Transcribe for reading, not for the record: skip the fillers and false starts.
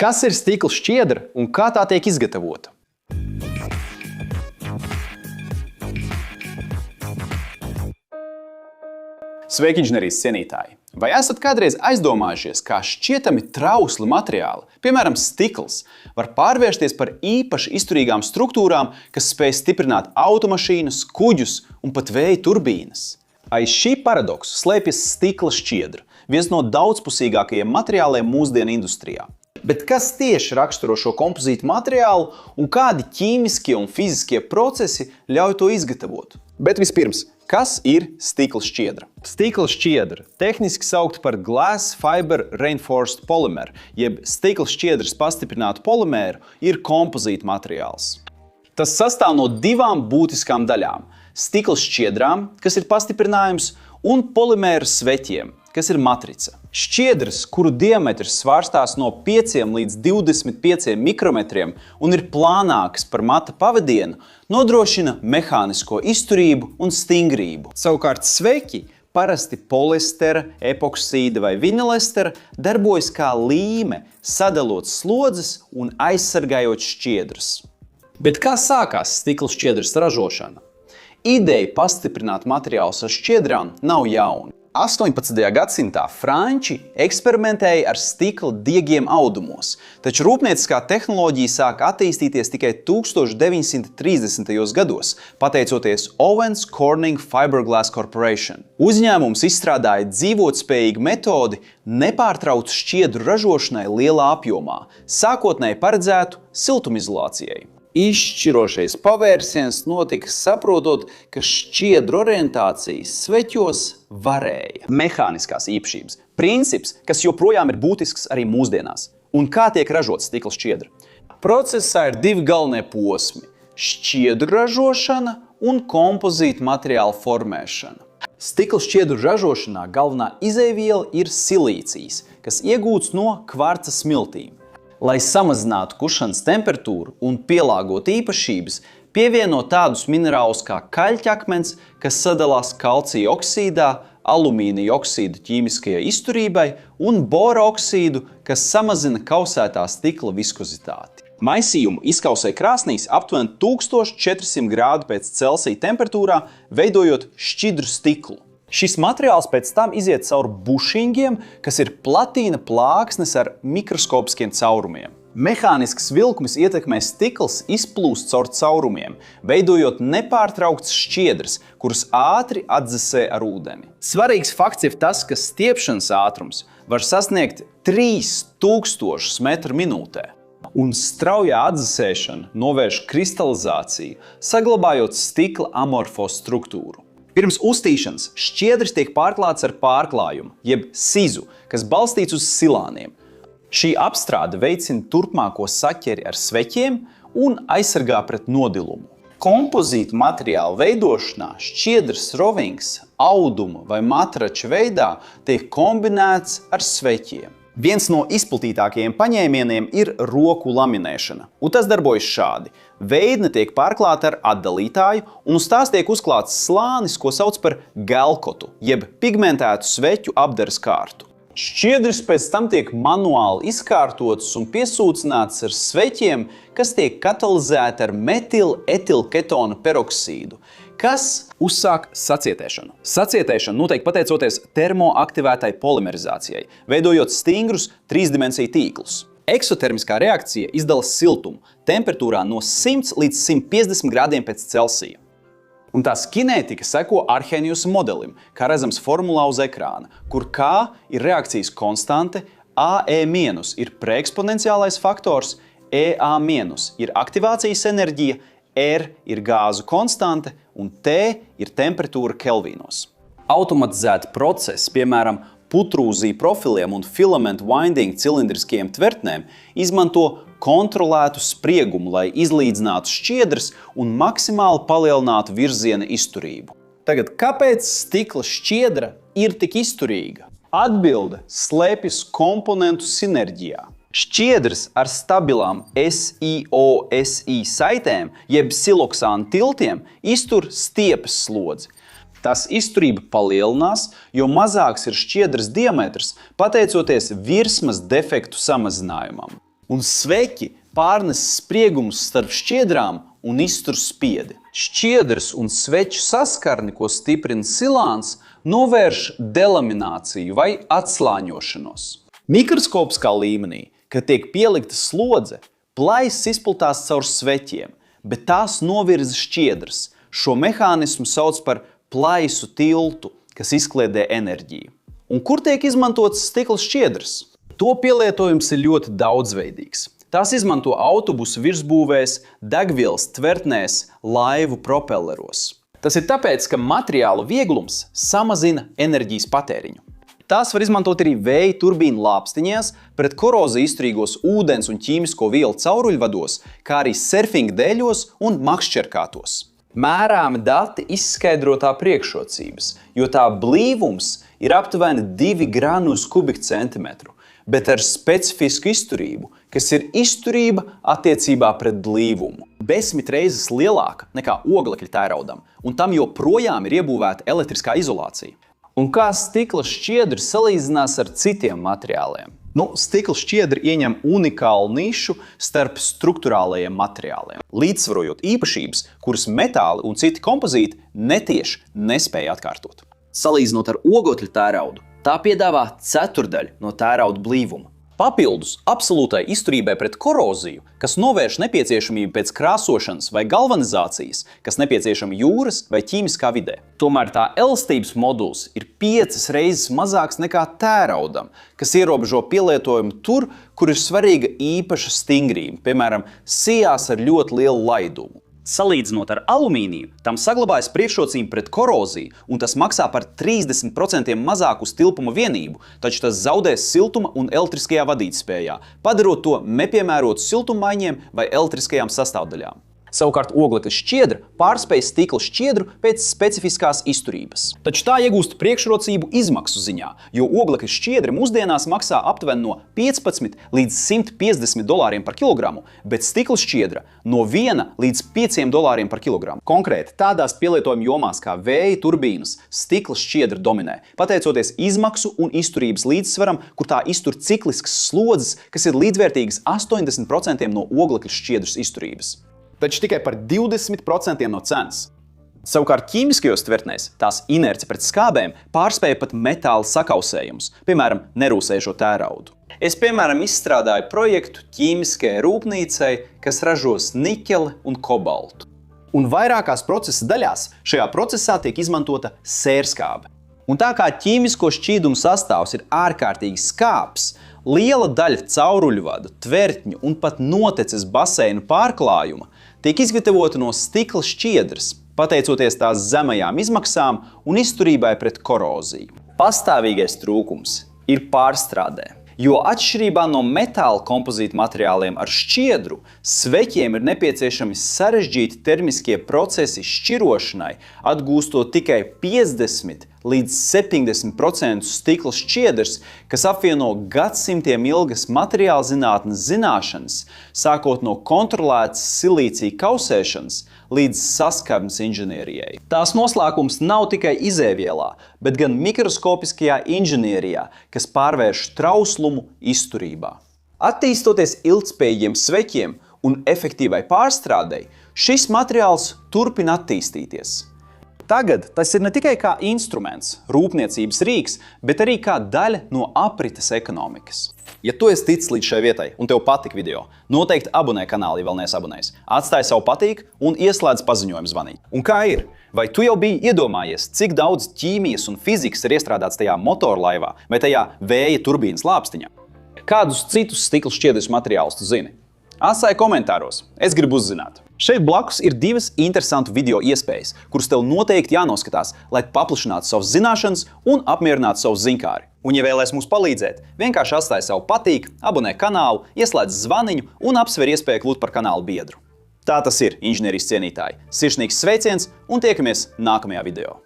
Kas ir stikla šķiedra un kā tā tiek izgatavota? Sveiki, inženierijas cienītāji! Vai esat kādreiz aizdomājušies, kā šķietami trausli materiāli, piemēram, stikls, var pārvērsties par īpaši izturīgām struktūrām, kas spēj stiprināt automašīnas, kuģus un pat vēja turbīnas? Aiz šī paradoksa slēpjas stikla šķiedra, viens no daudzpusīgākajiem materiāliem mūsdienu industrijā. Bet kas tieši raksturo šo kompozītu materiālu un kādi ķīmiskie un fiziskie procesi ļauj to izgatavot? Bet vispirms, kas ir stikla šķiedra? Stikla šķiedra, tehniski saukt par Glass Fiber Reinforced Polymer, jeb stikla šķiedras pastiprinātu polimēru, ir kompozīta materiāls. Tas sastāv no divām būtiskām daļām – stikla šķiedrām, kas ir pastiprinājums, un polimēra sveķiem, kas ir matrica. Šķiedras, kuru diametrs svārstās no 5 līdz 25 mikrometriem un ir plānākas par mata pavadienu, nodrošina mehānisko izturību un stingrību. Savukārt sveķi, parasti poliestera, epoksīda vai vinilestera, darbojas kā līme, sadalot slodzes un aizsargājot šķiedras. Bet kā sākās stikla šķiedras ražošana? Ideja pastiprināt materiālus ar šķiedrām nav jauna. 18. gadsimtā franči eksperimentēja ar stikla diegiem audumos, taču rūpnieciskā tehnoloģija sāka attīstīties tikai 1930. gados, pateicoties Owens Corning Fiberglass Corporation. Uzņēmums izstrādāja dzīvotspējīgu metodi nepārtrauktu šķiedru ražošanai lielā apjomā, sākotnēji paredzētu siltumizolācijai. Izšķirošais pavērsiens notika saprotot, ka šķiedru orientācijas sveķos varēja. Mehāniskās īpašības. Princips, kas joprojām ir būtisks arī mūsdienās. Un kā tiek ražots stikla šķiedra? Procesā ir divi galvenie posmi – šķiedru ražošana un kompozītu materiālu formēšana. Stikla šķiedru ražošanā galvenā izejviela ir silīcijs, kas iegūts no kvarca smiltīm. Lai samazinātu kušanas temperatūru un pielāgotu īpašības, pievieno tādus minerālus kā kaļķakmens, kas sadalās kalcija oksīdā, alumīnija oksīdu ķīmiskajai izturībai un bora oksīdu, kas samazina kausētā stikla viskozitāti. Maisījumu izkausē krāsnīs aptuveni 1400 grādu pēc Celsija temperatūrā, veidojot šķidru stiklu. Šis materiāls pēc tam iziet cauri bušiņģiem, kas ir platīna plāksnes ar mikroskopiskiem caurumiem. Mehānisks vilkums ietekmē stikls izplūst caur caurumiem, veidojot nepārtrauktas šķiedras, kuras ātri atdzesē ar ūdeni. Svarīgs fakts ir tas, ka stiepšanas ātrums var sasniegt 3000 metru minūtē. Un straujā atdzesēšana novērš kristalizāciju, saglabājot stikla amorfo struktūru. Pirms uztīšanas šķiedras tiek pārklāts ar pārklājumu, jeb sizu, kas balstīts uz silāniem. Šī apstrāde veicina turpmāko saķeri ar sveķiem un aizsargā pret nodilumu. Kompozītu materiālu veidošanā šķiedras rovings auduma vai matrača veidā tiek kombinēts ar sveķiem. Viens no izplatītākajiem paņēmieniem ir roku laminēšana, un tas darbojas šādi. Veidne tiek pārklāta ar atdalītāju, un uz tās tiek uzklāts slānis, ko sauc par gelkotu, jeb pigmentētu sveķu apdares kārtu. Šķiedras pēc tam tiek manuāli izkārtotas un piesūcinātas ar sveķiem, kas tiek katalizēti ar metiletilketona peroksīdu, kas uzsāk sacietēšanu. Sacietēšana notiek pateicoties termoaktivētai polimerizācijai, veidojot stingrus trīsdimensiju tīklus. Eksotermiskā reakcija izdala siltumu temperatūrā no 100 līdz 150 grādiem pēc Celsija. Un tās kinētika seko Arrheniusa modelim, kā redzams formulā uz ekrāna, kur K ir reakcijas konstante, AE- ir preeksponenciālais faktors, EA- ir aktivācijas enerģija, R ir gāzu konstante un T ir temperatūra kelvīnos. Automatizēti procesi, piemēram, putrūziju profiliem un filamentu winding cilindriskajiem tvertnēm, izmanto kontrolētu spriegumu, lai izlīdzinātu šķiedras un maksimāli palielinātu virziena izturību. Tagad, kāpēc stikla šķiedra ir tik izturīga? Atbilde slēpjas komponentu sinerģijā. Šķiedras ar stabilām SiO-Si saitēm, jeb siloksānu tiltiem, iztur stiepas slodzi. Tās izturība palielinās, jo mazāks ir šķiedras diametrs, pateicoties virsmas defektu samazinājumam. Un sveķi pārnes spriegumus starp šķiedrām un iztur spiedi. Šķiedras un sveču saskarni, ko stiprina silāns, novērš delamināciju vai atslāņošanos. Mikroskopiskā līmenī, kad tiek pielikta slodze, plaisas izplatās caur sveķiem, bet tās novirza šķiedras. Šo mehānismu sauc par plaisu tiltu, kas izkliedē enerģiju. Un kur tiek izmantotas stikla šķiedras? To pielietojums ir ļoti daudzveidīgs. Tās izmanto autobusu virsbūvēs, degvielas tvertnēs, laivu propelleros. Tas ir tāpēc, ka materiālu vieglums samazina enerģijas patēriņu. Tās var izmantot arī vēja turbīnu lāpstiņās, pret koroziju izturīgos ūdens un ķīmisko vielu cauruļvados, kā arī surfinga dēļos un makšķerkātos. Mērāmi dati izskaidro tā priekšrocības, jo tā blīvums ir aptuveni 2 grami uz kubikcentimetru, bet ar specifisku izturību, kas ir izturība attiecībā pret blīvumu. 10 reizes lielāka nekā oglekļa tēraudam, un tam joprojām ir iebūvēta elektriskā izolācija. Un kā stikla šķiedra salīdzinās ar citiem materiāliem? Stikla šķiedra ieņem unikālu nišu starp strukturālajiem materiāliem, līdzsvarojot īpašības, kuras metāli un citi kompozīti netieši nespēja atkārtot. Salīdzinot ar oglekļa tēraudu, tā piedāvā ceturdaļu no tērauda blīvuma. Papildus absolūtai izturībai pret koroziju, kas novērš nepieciešamību pēc krāsošanas vai galvanizācijas, kas nepieciešama jūras vai ķīmiskā vidē. Tomēr tā elastības moduls ir 5 reizes mazāks nekā tēraudam, kas ierobežo pielietojumu tur, kur ir svarīga īpaša stingrība, piemēram, sijās ar ļoti lielu laidumu. Salīdzinot ar alumīniju, tam saglabājas priekšrocība pret koroziju, un tas maksā par 30% mazāku uz tilpuma vienību, taču tas zaudēs siltuma un elektriskajā vadītspējā, padarot to nepiemērotu siltummaiņiem vai elektriskajām sastāvdaļām. Savukārt oglekļa šķiedra pārspēj stikla šķiedru pēc specifiskās izturības. Taču tā iegūst priekšrocību izmaksu ziņā, jo oglekļa šķiedra mūsdienās maksā aptuveni no 15 līdz $150 par kilogramu, bet stikla šķiedra no $1 līdz $5 par kilogramu. Konkrēti, tādās pielietojuma jomās kā vēja turbīnas stikla šķiedra dominē, pateicoties izmaksu un izturības līdzsvaram, kur tā iztur cikliskas slodzes, kas ir līdzvērtīgas 80% no oglekļa šķiedras izturības. Taču tikai par 20% no cenas. Savukārt ķīmiskajos tvertnēs tās inerce pret skābēm pārspēja pat metāla sakausējumus, piemēram, nerūsējošo tēraudu. Es, piemēram, izstrādāju projektu ķīmiskajai rūpnīcai, kas ražos niķeli un kobaltu. Un vairākās procesa daļās šajā procesā tiek izmantota sērskābe. Un tā kā ķīmisko šķīdumu sastāvs ir ārkārtīgi skābs, liela daļa cauruļvadu, tvertņu un pat noteces baseinu pārklājuma tiek izgatavota no stikla šķiedras, pateicoties tās zemajām izmaksām un izturībai pret koroziju. Pastāvīgais trūkums ir pārstrādē, jo atšķirībā no metāla kompozīta materiāliem ar šķiedru, sveķiem ir nepieciešami sarežģīti termiskie procesi šķirošanai, atgūstot tikai 50 līdz 70% stikla šķiedras, kas apvieno gadsimtiem ilgas materiāla zinātnes zināšanas, sākot no kontrolētas silīcija kausēšanas līdz saskarbes inženierijai. Tās noslēpums nav tikai izēvielā, bet gan mikroskopiskajā inženierijā, kas pārvērš trauslumu izturībā. Attīstoties ilgtspējīgiem sveķiem un efektīvai pārstrādei, šis materiāls turpina attīstīties. Tagad tas ir ne tikai kā instruments, rūpniecības rīks, bet arī kā daļa no aprites ekonomikas. Ja tu esi ticis līdz šai vietai un tev patika video, noteikti abonē kanālu, ja vēl neesi abonējis. Atstāj savu patīk un ieslēdz paziņojumu zvaniņu. Un kā ir? Vai tu jau biji iedomājies, cik daudz ķīmijas un fizikas ir iestrādāts tajā motorlaivā vai tajā vēja turbīnas lāpstiņā? Kādus citus stikla šķiedras materiālus tu zini? Atstāj komentāros, es gribu uzzināt. Šeit blakus ir 2 interesantu video iespējas, kuras tev noteikti jānoskatās, lai paplašinātu savas zināšanas un apmierinātu savu ziņkāri. Un, ja vēlies mums palīdzēt, vienkārši atstāj savu patīk, abonē kanālu, ieslēdz zvaniņu un apsver iespēju kļūt par kanālu biedru. Tā tas ir, inženierijas cienītāji. Sirsnīgs sveiciens un tiekamies nākamajā video.